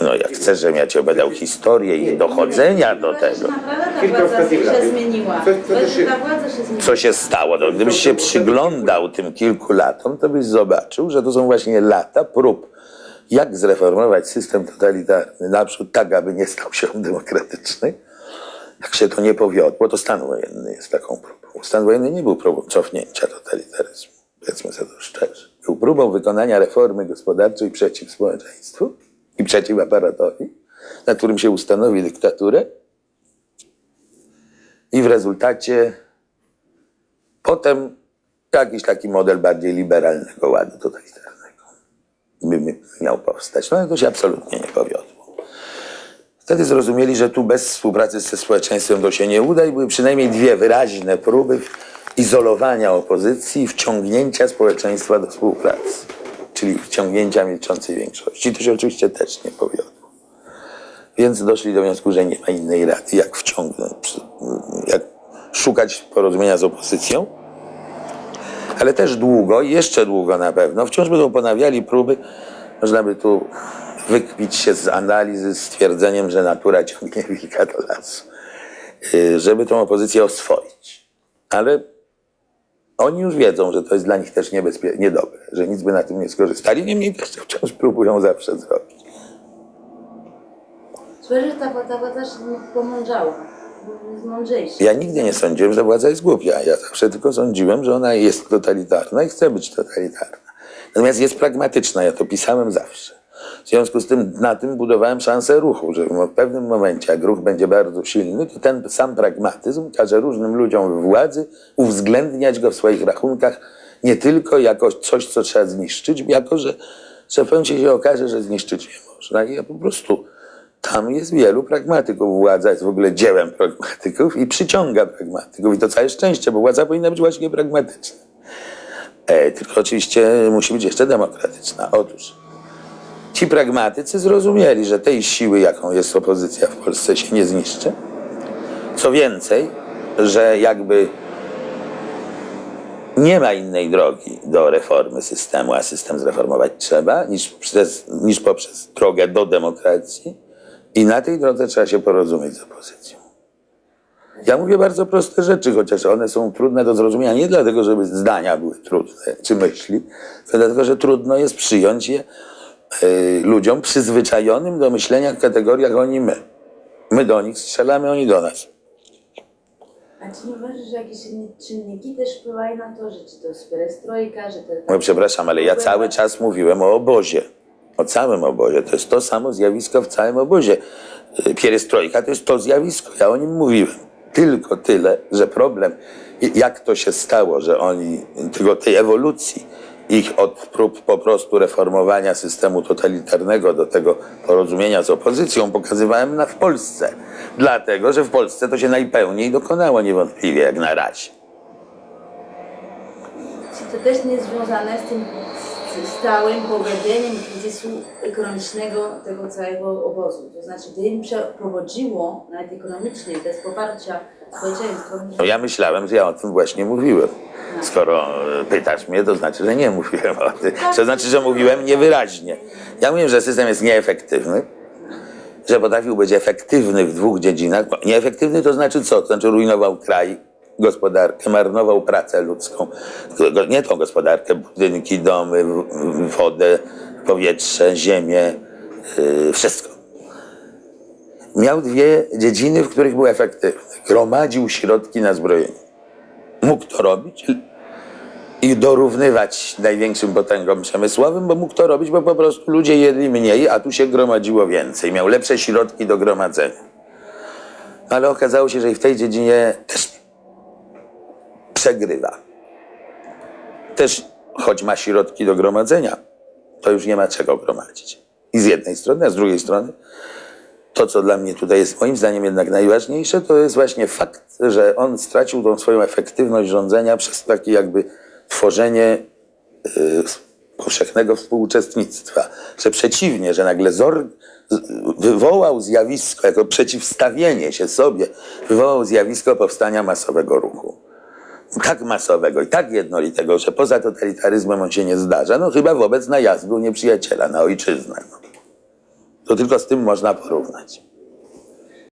No jak chcesz, żebym ja ci opowiadał historię i dochodzenia do tego. Naprawdę ta władza się zmieniła. Ta władza się zmieniła. Co się stało? No, gdybyś się przyglądał tym kilku latom, to byś zobaczył, że to są właśnie lata prób, jak zreformować system totalitarny, naprzód tak, aby nie stał się on demokratyczny. Jak się to nie powiodło, to stan wojenny jest taką próbą. Stan wojenny nie był próbą cofnięcia totalitaryzmu, powiedzmy sobie to szczerze. Był próbą wykonania reformy gospodarczej przeciw społeczeństwu i przeciw aparatowi, na którym się ustanowi dyktaturę. I w rezultacie potem jakiś taki model bardziej liberalnego ładu totalitarnego by miał powstać. No ale to się absolutnie nie powiodło. Wtedy zrozumieli, że tu bez współpracy ze społeczeństwem to się nie uda i były przynajmniej dwie wyraźne próby izolowania opozycji i wciągnięcia społeczeństwa do współpracy, czyli wciągnięcia milczącej większości. I to się oczywiście też nie powiodło. Więc doszli do wniosku, że nie ma innej rady, jak wciągnąć, jak szukać porozumienia z opozycją. Ale też długo, jeszcze długo na pewno, wciąż będą ponawiali próby, można by tu wykpić się z analizy z twierdzeniem, że natura ciągnie wilka do lasu, żeby tą opozycję oswoić. Ale oni już wiedzą, że to jest dla nich też niedobre, że nic by na tym nie skorzystali, niemniej też wciąż próbują zawsze zrobić. Słyszę, że ta władza się pomądrzała, jest mądrzejsza. Ja nigdy nie sądziłem, że władza jest głupia. Ja zawsze tylko sądziłem, że ona jest totalitarna i chce być totalitarna. Natomiast jest pragmatyczna, ja to pisałem zawsze. W związku z tym na tym budowałem szansę ruchu, że w pewnym momencie, jak ruch będzie bardzo silny, to ten sam pragmatyzm każe różnym ludziom w władzy uwzględniać go w swoich rachunkach nie tylko jako coś, co trzeba zniszczyć, jako że w pewnym momencie się okaże, że zniszczyć nie można. I ja po prostu tam jest wielu pragmatyków. Władza jest w ogóle dziełem pragmatyków i przyciąga pragmatyków. I to całe szczęście, bo władza powinna być właśnie pragmatyczna. Tylko oczywiście musi być jeszcze demokratyczna. Otóż ci pragmatycy zrozumieli, że tej siły, jaką jest opozycja w Polsce, się nie zniszczy. Co więcej, że jakby nie ma innej drogi do reformy systemu, a system zreformować trzeba, niż poprzez drogę do demokracji. I na tej drodze trzeba się porozumieć z opozycją. Ja mówię bardzo proste rzeczy, chociaż one są trudne do zrozumienia. Nie dlatego, żeby zdania były trudne, czy myśli, tylko dlatego, że trudno jest przyjąć je ludziom przyzwyczajonym do myślenia w kategoriach oni-my. My do nich strzelamy, oni do nas. A czy nie uważasz, że jakieś czynniki też wpływają na to, że czy to jest perestrojka, że to... No przepraszam, ale ja cały czas mówiłem o obozie. O całym obozie. To jest to samo zjawisko w całym obozie. Pierestrojka to jest to zjawisko. Ja o nim mówiłem. Tylko tyle, że problem, jak to się stało, że oni, tylko tej ewolucji, ich od prób po prostu reformowania systemu totalitarnego do tego porozumienia z opozycją pokazywałem w Polsce. Dlatego, że w Polsce to się najpełniej dokonało niewątpliwie, jak na razie. Czy to też nie jest związane z tym stałym pogłębieniem kryzysu ekonomicznego tego całego obozu? To znaczy, gdy im przeprowadziło, nawet ekonomicznie, bez poparcia społeczeństwa... No ja myślałem, że ja o tym właśnie mówiłem. Skoro pytasz mnie, to znaczy, że nie mówiłem o tym. To znaczy, że mówiłem niewyraźnie. Ja mówiłem, że system jest nieefektywny, że potrafił być efektywny w dwóch dziedzinach. Nieefektywny to znaczy co? To znaczy rujnował kraj, gospodarkę, marnował pracę ludzką. Nie tą gospodarkę, budynki, domy, wodę, powietrze, ziemię, wszystko. Miał dwie dziedziny, w których był efektywny. Gromadził środki na zbrojenie. Mógł to robić i dorównywać największym potęgom przemysłowym, bo mógł to robić, bo po prostu ludzie jedli mniej, a tu się gromadziło więcej. Miał lepsze środki do gromadzenia. Ale okazało się, że i w tej dziedzinie też przegrywa. Też, choć ma środki do gromadzenia, to już nie ma czego gromadzić. I z jednej strony, a z drugiej strony to, co dla mnie tutaj jest moim zdaniem jednak najważniejsze, to jest właśnie fakt, że on stracił tą swoją efektywność rządzenia przez takie jakby tworzenie powszechnego współuczestnictwa. Że przeciwnie, że nagle wywołał zjawisko, jako przeciwstawienie się sobie, wywołał zjawisko powstania masowego ruchu. Tak masowego i tak jednolitego, że poza totalitaryzmem on się nie zdarza, no chyba wobec najazdu nieprzyjaciela na ojczyznę. No. To tylko z tym można porównać.